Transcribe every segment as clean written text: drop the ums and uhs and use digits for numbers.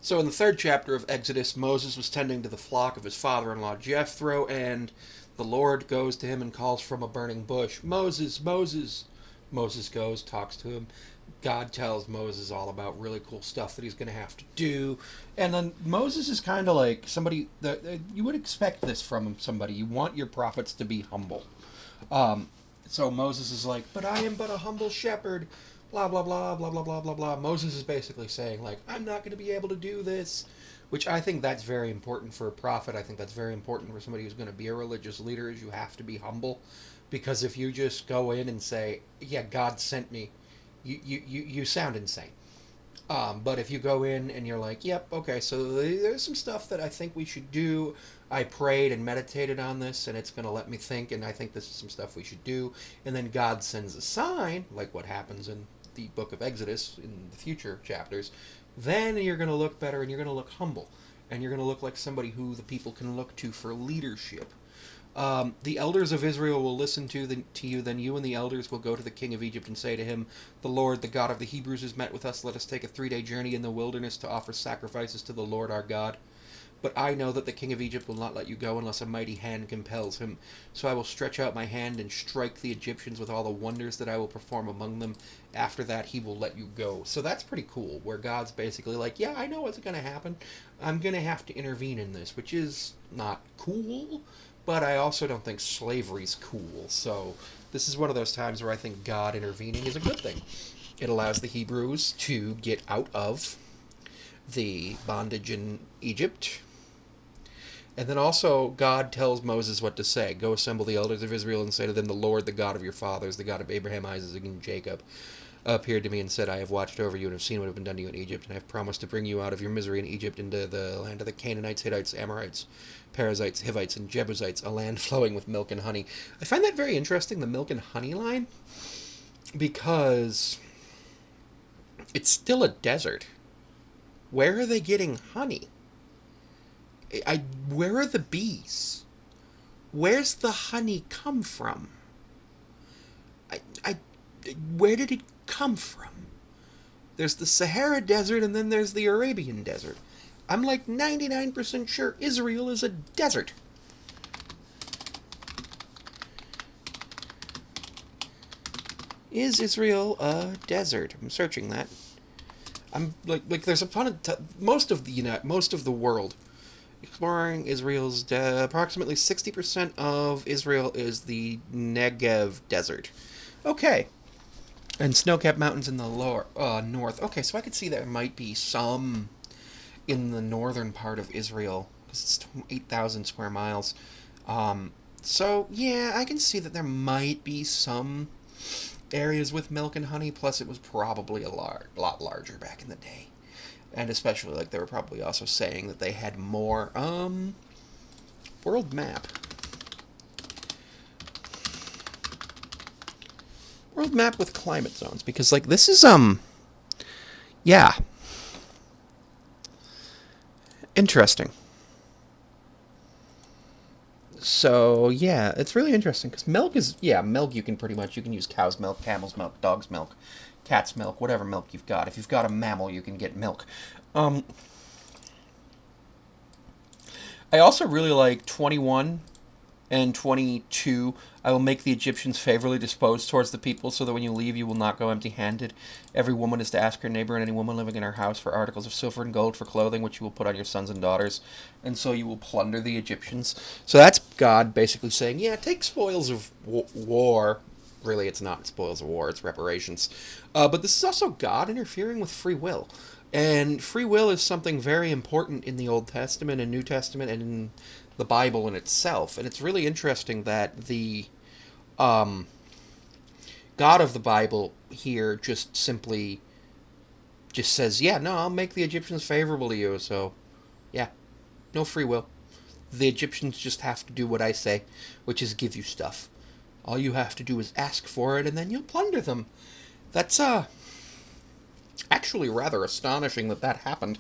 So in the third chapter of Exodus, Moses was tending to the flock of his father-in-law Jethro, and the Lord goes to him and calls from a burning bush, Moses, Moses. Moses goes, talks to him. God tells Moses all about really cool stuff that he's going to have to do. And then Moses is kind of like somebody that you would expect this from somebody. You want your prophets to be humble. Um, so Moses is like, but I am but a humble shepherd, blah, blah, blah, blah, blah, blah, blah, blah. Moses is basically saying, like, I'm not going to be able to do this, which I think that's very important for a prophet. I think that's very important for somebody who's going to be a religious leader, is you have to be humble. Because if you just go in and say, yeah, God sent me, you sound insane. But if you go in and you're like, yep, okay, so there's some stuff that I think we should do. I prayed and meditated on this, and it's going to let me think, and I think this is some stuff we should do. And then God sends a sign, like what happens in the book of Exodus in the future chapters. Then you're going to look better, and you're going to look humble. And you're going to look like somebody who the people can look to for leadership. The elders of Israel will listen to you. Then you and the elders will go to the king of Egypt and say to him, the Lord, the God of the Hebrews, has met with us. Let us take a 3-day journey in the wilderness to offer sacrifices to the Lord our God. But I know that the king of Egypt will not let you go unless a mighty hand compels him. So I will stretch out my hand and strike the Egyptians with all the wonders that I will perform among them. After that, he will let you go. So that's pretty cool, where God's basically like, yeah, I know what's going to happen. I'm going to have to intervene in this, which is not cool, but I also don't think slavery's cool. So this is one of those times where I think God intervening is a good thing. It allows the Hebrews to get out of the bondage in Egypt. And then also, God tells Moses what to say. Go assemble the elders of Israel and say to them, the Lord, the God of your fathers, the God of Abraham, Isaac, and Jacob, appeared to me and said, I have watched over you and have seen what has been done to you in Egypt, and I have promised to bring you out of your misery in Egypt into the land of the Canaanites, Hittites, Amorites, Perizzites, Hivites, and Jebusites, a land flowing with milk and honey. I find that very interesting, the milk and honey line, because it's still a desert. Where are they getting honey? Where are the bees? Where's the honey come from? I, I, where did it come from? There's the Sahara Desert and then there's the Arabian Desert. I'm like 99% sure Israel is a desert. Is Israel a desert? I'm searching that. I'm like there's a ton of most of the world exploring Israel's approximately 60% of Israel is the Negev Desert. Okay, and snow-capped mountains in the lower north. Okay, so I could see there might be some in the northern part of Israel because it's 8,000 square miles. So yeah, I can see that there might be some areas with milk and honey. Plus, it was probably a lot larger back in the day, and especially like they were probably also saying that they had more. World map. World map with climate zones, because like this is yeah, interesting. So yeah, it's really interesting because milk is, yeah, milk you can pretty much, you can use cow's milk, camel's milk, dog's milk, cat's milk, whatever milk you've got. If you've got a mammal, you can get milk. Um, I also really like 21 and 22. I will make the Egyptians favorably disposed towards the people, so that when you leave, you will not go empty-handed. Every woman is to ask her neighbor and any woman living in her house for articles of silver and gold for clothing, which you will put on your sons and daughters, and so you will plunder the Egyptians. So that's God basically saying, yeah, take spoils of war. Really, it's not spoils of war, it's reparations. But this is also God interfering with free will. And free will is something very important in the Old Testament and New Testament and in the Bible in itself. And it's really interesting that the um, God of the Bible here just simply just says, yeah, no, I'll make the Egyptians favorable to you. So, yeah, no free will. The Egyptians just have to do what I say, which is give you stuff. All you have to do is ask for it, and then you'll plunder them. That's actually rather astonishing that that happened.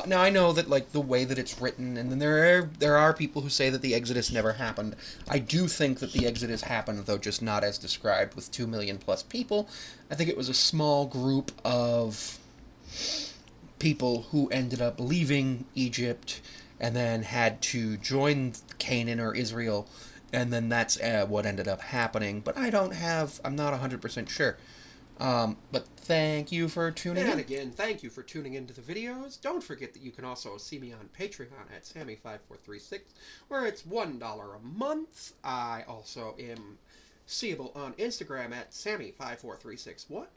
Now I know that like the way that it's written, and then there are people who say that the Exodus never happened. I do think that the Exodus happened, though just not as described with 2 million plus people. I think it was a small group of people who ended up leaving Egypt and then had to join Canaan or Israel, and then that's what ended up happening. But I'm not 100% sure. But thank you for tuning in. And again, thank you for tuning into the videos. Don't forget that you can also see me on Patreon at Sammy5436, where it's $1 a month. I also am seeable on Instagram at Sammy54361.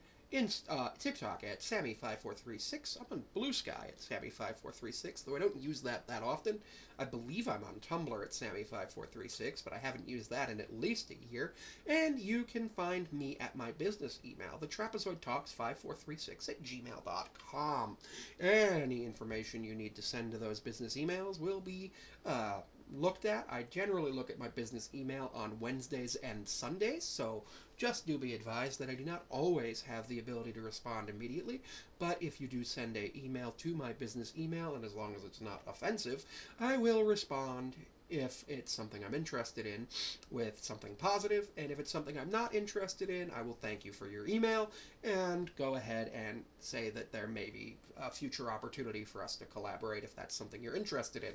TikTok at Sammy5436. I'm on Blue Sky at Sammy5436, though I don't use that often. I believe I'm on Tumblr at Sammy5436, but I haven't used that in at least a year. And you can find me at my business email, thetrapezoidtalks5436 at gmail.com. Any information you need to send to those business emails will be looked at. I generally look at my business email on Wednesdays and Sundays, so just do be advised that I do not always have the ability to respond immediately, but if you do send an email to my business email, and as long as it's not offensive, I will respond if it's something I'm interested in with something positive, and if it's something I'm not interested in, I will thank you for your email and go ahead and say that there may be a future opportunity for us to collaborate if that's something you're interested in.